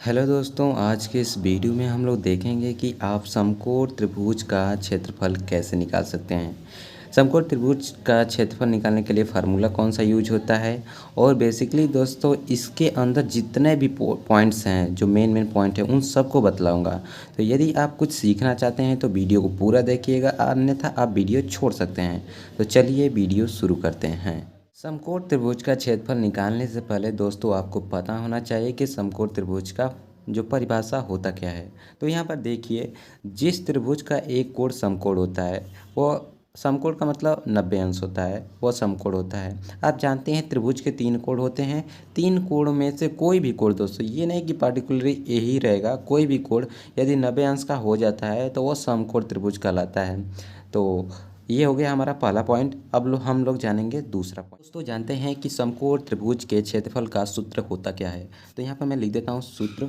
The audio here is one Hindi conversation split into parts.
हेलो दोस्तों, आज के इस वीडियो में हम लोग देखेंगे कि आप समकोण त्रिभुज का क्षेत्रफल कैसे निकाल सकते हैं। समकोण त्रिभुज का क्षेत्रफल निकालने के लिए फार्मूला कौन सा यूज होता है और बेसिकली दोस्तों इसके अंदर जितने भी पॉइंट्स हैं जो मेन पॉइंट है उन सबको बतलाऊंगा। तो यदि आप कुछ सीखना चाहते हैं तो वीडियो को पूरा देखिएगा, अन्यथा आप वीडियो छोड़ सकते हैं। तो चलिए वीडियो शुरू करते हैं। समकोण त्रिभुज का क्षेत्रफल निकालने से पहले दोस्तों आपको पता होना चाहिए कि समकोण त्रिभुज का जो परिभाषा होता क्या है। तो यहाँ पर देखिए, जिस त्रिभुज का एक कोण समकोण होता है वो समकोण का मतलब 90 अंश होता है, वो समकोण होता है। आप जानते हैं त्रिभुज के 3 कोण होते हैं। 3 कोण में से कोई भी कोण दोस्तों, ये नहीं कि पार्टिकुलरली यही रहेगा, कोई भी कोण यदि 90 अंश का हो जाता है तो वो समकोण त्रिभुज कहलाता है। तो ये हो गया हमारा पहला पॉइंट। अब हम लोग जानेंगे दूसरा पॉइंट। दोस्तों जानते हैं कि समकोण त्रिभुज के क्षेत्रफल का सूत्र होता क्या है। तो यहाँ पर मैं लिख देता हूँ सूत्र।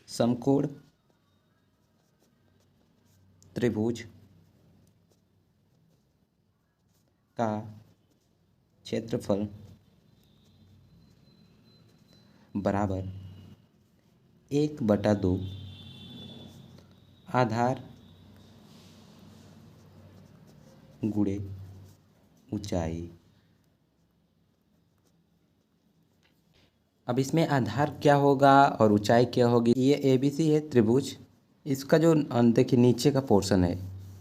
समकोण त्रिभुज का क्षेत्रफल बराबर 1/2 आधार गुणे ऊंचाई। अब इसमें आधार क्या होगा और ऊंचाई क्या होगी। ये ABC है त्रिभुज, इसका जो देखिए नीचे का पोर्शन है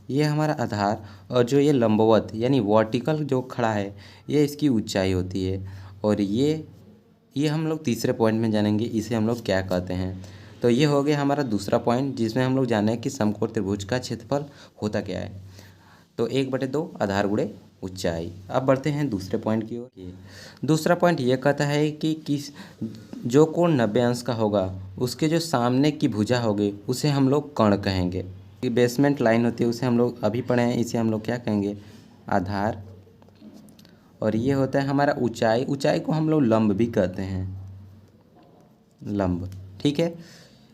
ये हमारा आधार, और जो ये लंबवत यानी वर्टिकल जो खड़ा है ये इसकी ऊंचाई होती है। और ये हम लोग तीसरे पॉइंट में जानेंगे इसे हम लोग क्या कहते हैं। तो ये हो गया हमारा दूसरा पॉइंट जिसमें हम लोग जाने कि समकोण त्रिभुज का क्षेत्रफल होता क्या है। तो 1/2 आधार गुणे ऊंचाई। अब बढ़ते हैं दूसरे पॉइंट की ओर। दूसरा पॉइंट ये कहता है कि किस जो कोण 90 अंश का होगा उसके जो सामने की भुजा होगी उसे हम लोग कर्ण कहेंगे। ये बेसमेंट लाइन होती है उसे हम लोग अभी पढ़े हैं, इसे हम लोग क्या कहेंगे, आधार। और ये होता है हमारा ऊंचाई। ऊंचाई को हम लोग लंब भी कहते हैं, लंब। ठीक है,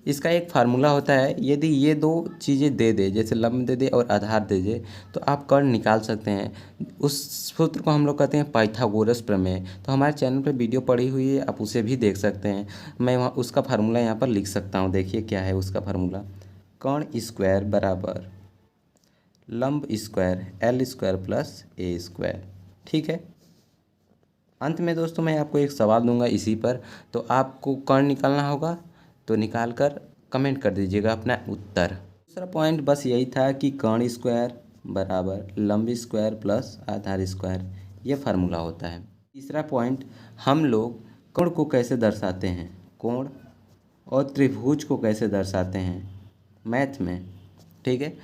इसका एक फार्मूला होता है। यदि ये दो चीज़ें दे दे, जैसे लंब दे दे और आधार दे दे, तो आप कर्ण निकाल सकते हैं। उस सूत्र को हम लोग कहते हैं पाइथागोरस प्रमेय। तो हमारे चैनल पे वीडियो पड़ी हुई है, आप उसे भी देख सकते हैं। मैं वहाँ उसका फार्मूला यहाँ पर लिख सकता हूँ। देखिए क्या है उसका फार्मूला। कर्ण स्क्वायर बराबर लंब स्क्वायर L² प्लस A²। ठीक है, अंत में दोस्तों मैं आपको एक सवाल दूंगा इसी पर, तो आपको कर्ण निकालना होगा तो निकाल कर कमेंट कर दीजिएगा अपना उत्तर। दूसरा पॉइंट बस यही था कि कर्ण स्क्वायर बराबर लंब स्क्वायर प्लस आधार स्क्वायर, ये फार्मूला होता है। तीसरा पॉइंट, हम लोग कोण को कैसे दर्शाते हैं, कोण और त्रिभुज को कैसे दर्शाते हैं मैथ में। ठीक है,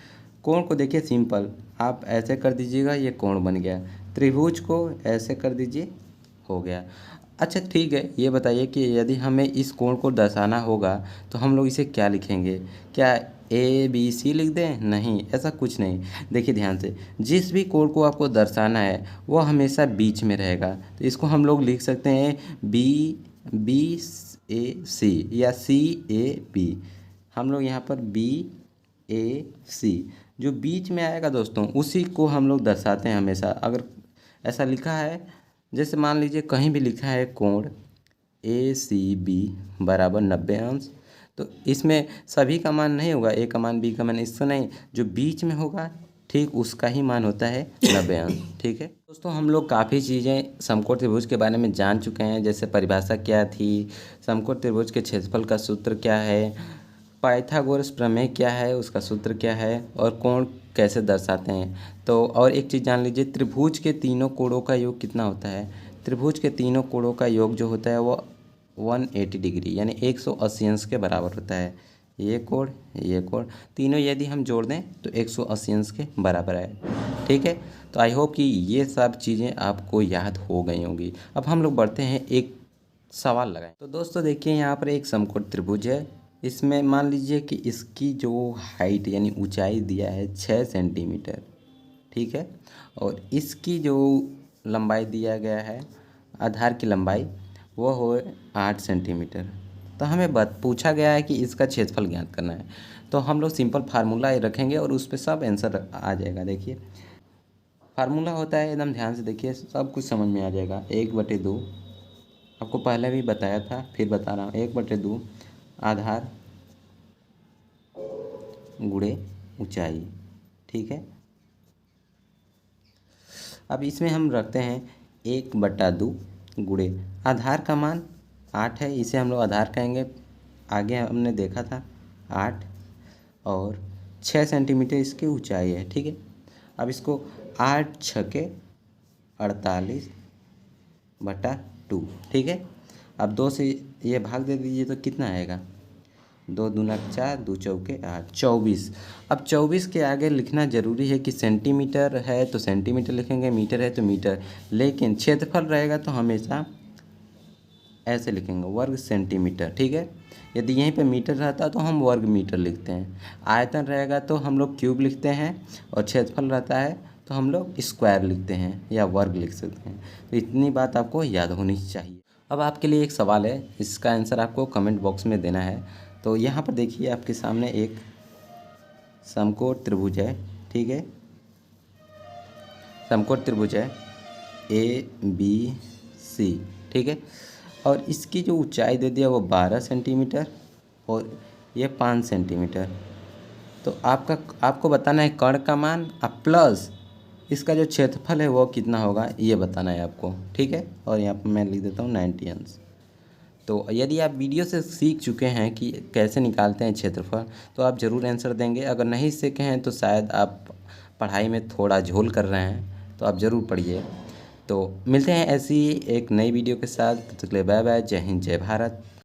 कोण को देखिए सिंपल, आप ऐसे कर दीजिएगा ये कोण बन गया। त्रिभुज को ऐसे कर दीजिए, हो गया। अच्छा ठीक है, ये बताइए कि यदि हमें इस कोण को दर्शाना होगा तो हम लोग इसे क्या लिखेंगे। क्या ABC लिख दें? नहीं, ऐसा कुछ नहीं। देखिए ध्यान से, जिस भी कोण को आपको दर्शाना है वो हमेशा बीच में रहेगा। तो इसको हम लोग लिख सकते हैं BAC या CAB। हम लोग यहाँ पर BAC जो बीच में आएगा दोस्तों उसी को हम लोग दर्शाते हैं हमेशा। अगर ऐसा लिखा है, जैसे मान लीजिए कहीं भी लिखा है कोण ACB बराबर 90 अंश, तो इसमें सभी का मान नहीं होगा, A का मान B का मान, इससे नहीं, जो बीच में होगा ठीक उसका ही मान होता है 90 अंश। ठीक है दोस्तों, हम लोग काफ़ी चीज़ें समकोण त्रिभुज के बारे में जान चुके हैं, जैसे परिभाषा क्या थी, समकोण त्रिभुज के क्षेत्रफल का सूत्र क्या है, पाइथागोरस प्रमेय क्या है उसका सूत्र क्या है, और कोण कैसे दर्शाते हैं। तो और एक चीज़ जान लीजिए, त्रिभुज के तीनों कोणों का योग कितना होता है। त्रिभुज के तीनों कोणों का योग जो होता है वो 180 डिग्री यानी 180 अंश के बराबर होता है। ये कोण तीनों यदि हम जोड़ दें तो 180 अंश के बराबर है। ठीक है, तो आई होप कि ये सब चीज़ें आपको याद हो गई होंगी। अब हम लोग बढ़ते हैं, एक सवाल लगाएं। तो दोस्तों देखिए, यहाँ पर एक समकोण त्रिभुज है। इसमें मान लीजिए कि इसकी जो हाइट यानी ऊंचाई दिया है 6 सेंटीमीटर। ठीक है, और इसकी जो लंबाई दिया गया है, आधार की लंबाई, वो हो 8 सेंटीमीटर। तो हमें पूछा गया है कि इसका क्षेत्रफल ज्ञात करना है। तो हम लोग सिंपल फार्मूला रखेंगे और उस पर सब आंसर आ जाएगा। देखिए फार्मूला होता है, एकदम ध्यान से देखिए, सब कुछ समझ में आ जाएगा। 1/2, आपको पहले भी बताया था फिर बता रहा हूँ, 1/2 आधार गुणे ऊंचाई। ठीक है, अब इसमें हम रखते हैं 1/2 गुणे आधार का मान 8 है, इसे हम लोग आधार कहेंगे। आगे हमने देखा था 8 और 6 सेंटीमीटर इसकी ऊंचाई है। ठीक है, अब इसको 8 छके 48/2। ठीक है, अब 2 से ये भाग दे दीजिए तो कितना आएगा, 2 दूना 4, 2 चौके 8, 24। अब 24 के आगे लिखना ज़रूरी है कि सेंटीमीटर है तो सेंटीमीटर लिखेंगे, मीटर है तो मीटर, लेकिन क्षेत्रफल रहेगा तो हमेशा ऐसे लिखेंगे, वर्ग सेंटीमीटर। ठीक है, यदि यहीं पे मीटर रहता तो हम वर्ग मीटर लिखते हैं, आयतन रहेगा तो हम लोग क्यूब लिखते हैं, और क्षेत्रफल रहता है तो हम लोग स्क्वायर लिखते हैं या वर्ग लिख सकते हैं। तो इतनी बात आपको याद होनी चाहिए। अब आपके लिए एक सवाल है, इसका आंसर आपको कमेंट बॉक्स में देना है। तो यहाँ पर देखिए आपके सामने एक समकोण त्रिभुज है। ठीक है, समकोण त्रिभुज है ABC। ठीक है, और इसकी जो ऊंचाई दे दिया वो 12 सेंटीमीटर और ये 5 सेंटीमीटर। तो आपको बताना है कर्ण का मान, अब प्लस इसका जो क्षेत्रफल है वो कितना होगा ये बताना है आपको। ठीक है, और यहाँ पर मैं लिख देता हूँ 90 अंश। तो यदि आप वीडियो से सीख चुके हैं कि कैसे निकालते हैं क्षेत्रफल तो आप ज़रूर आंसर देंगे। अगर नहीं सीखे हैं तो शायद आप पढ़ाई में थोड़ा झोल कर रहे हैं, तो आप ज़रूर पढ़िए। तो मिलते हैं ऐसी एक नई वीडियो के साथ। तब तक के लिए बाय बाय, जय हिंद, जय भारत।